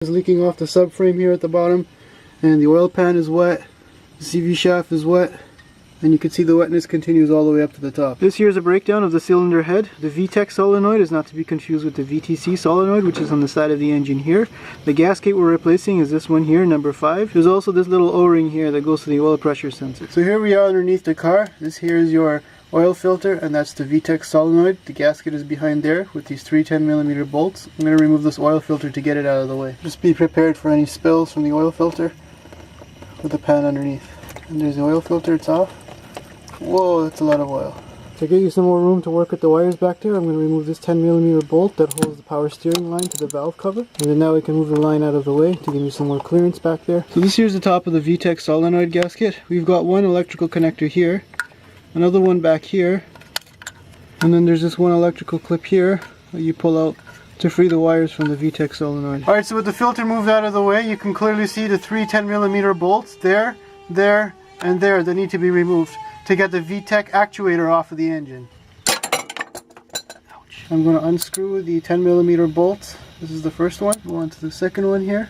Is leaking off the subframe here at the bottom, and the oil pan is wet, the CV shaft is wet, and you can see the wetness continues all the way up to the top. This here is a breakdown of the cylinder head. The vtec solenoid is not to be confused with the VTC solenoid, which is on the side of the engine here. The gasket we're replacing is this one here, number 5. There's also this little O-ring here that goes to the oil pressure sensor. So here we are underneath the car. This here is your oil filter, and that's the vtec solenoid. The gasket is behind there with these 3 10mm bolts. I'm going to remove this oil filter to get it out of the way. Just be prepared for any spills from the oil filter with the pan underneath. And there's the oil filter, it's off. Whoa, that's a lot of oil. To get you some more room to work with the wires back there, I'm going to remove this 10mm bolt that holds the power steering line to the valve cover. And then now we can move the line out of the way to give you some more clearance back there. So this here's the top of the vtec solenoid gasket. We've got one electrical connector here, another one back here, and then there's this one electrical clip here that you pull out to free the wires from the vtec solenoid. Alright, so with the filter moved out of the way, you can clearly see the 3 10mm bolts there, there, and there that need to be removed to get the vtec actuator off of the engine. Ouch. I'm going to unscrew the 10mm bolts. This is the first one. Go on to the second one here.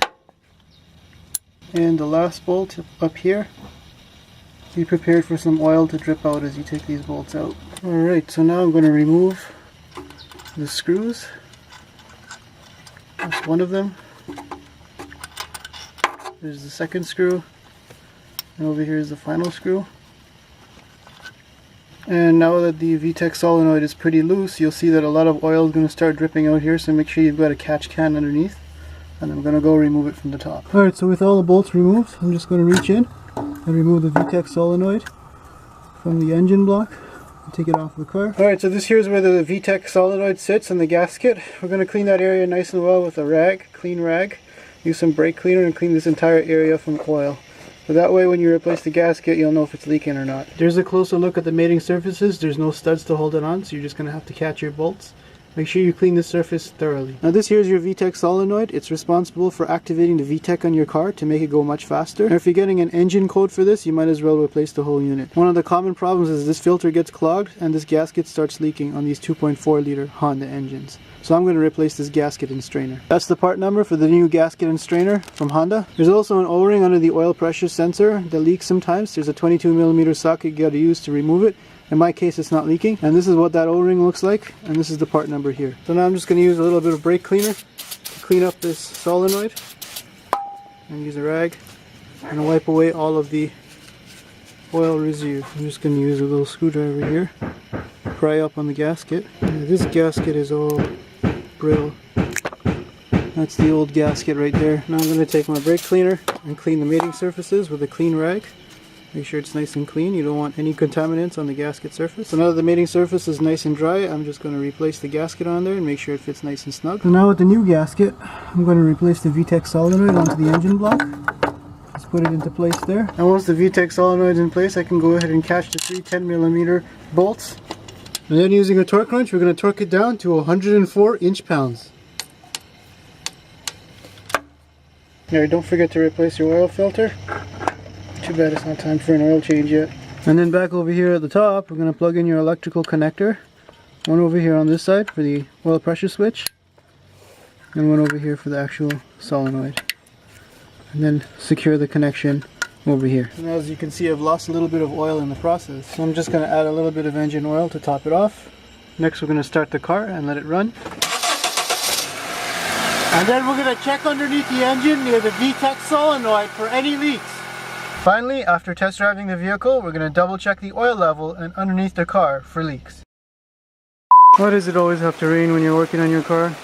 And the last bolt up here. Be prepared for some oil to drip out as you take these bolts out. Alright, so now I'm going to remove the screws. That's one of them. There's the second screw. And over here is the final screw. And now that the vtec solenoid is pretty loose, you'll see that a lot of oil is going to start dripping out here, so make sure you've got a catch can underneath. And I'm going to go remove it from the top. Alright, so with all the bolts removed, I'm just going to reach in and remove the vtec solenoid from the engine block and take it off the car. Alright, so this here is where the vtec solenoid sits in the gasket. We're going to clean that area nice and well with a rag, clean rag. Use some brake cleaner and clean this entire area from oil. So that way when you replace the gasket, you'll know if it's leaking or not. There's a closer look at the mating surfaces. There's no studs to hold it on, so you're just going to have to catch your bolts. Make sure you clean the surface thoroughly. Now this here is your vtec solenoid. It's responsible for activating the vtec on your car to make it go much faster. And if you're getting an engine code for this, you might as well replace the whole unit. One of the common problems is this filter gets clogged and this gasket starts leaking on these 2.4 liter Honda engines. So I'm going to replace this gasket and strainer. That's the part number for the new gasket and strainer from Honda. There's also an O-ring under the oil pressure sensor that leaks sometimes. There's a 22mm socket you got to use to remove it. In my case, it's not leaking. And this is what that O-ring looks like. And this is the part number here. So now I'm just going to use a little bit of brake cleaner to clean up this solenoid. And use a rag and wipe away all of the oil residue. I'm just going to use a little screwdriver here. Pry up on the gasket. And this gasket is all brittle. That's the old gasket right there. Now I'm going to take my brake cleaner and clean the mating surfaces with a clean rag. Make sure it's nice and clean. You don't want any contaminants on the gasket surface. So now that the mating surface is nice and dry, I'm just going to replace the gasket on there and make sure it fits nice and snug. So now with the new gasket, I'm going to replace the vtec solenoid onto the engine block. Just put it into place there. And once the vtec solenoid is in place, I can go ahead and catch the 3 10mm bolts. And then using a torque wrench, we're going to torque it down to 104 inch-pounds. Alright, don't forget to replace your oil filter. Too bad it's not time for an oil change yet. And then back over here at the top, we're going to plug in your electrical connector. One over here on this side for the oil pressure switch. And one over here for the actual solenoid. And then secure the connection over here. And as you can see, I've lost a little bit of oil in the process. So I'm just going to add a little bit of engine oil to top it off. Next we're going to start the car and let it run. And then we're going to check underneath the engine near the vtec solenoid for any leaks. Finally, after test driving the vehicle, we're going to double check the oil level and underneath the car for leaks. Why does it always have to rain when you're working on your car?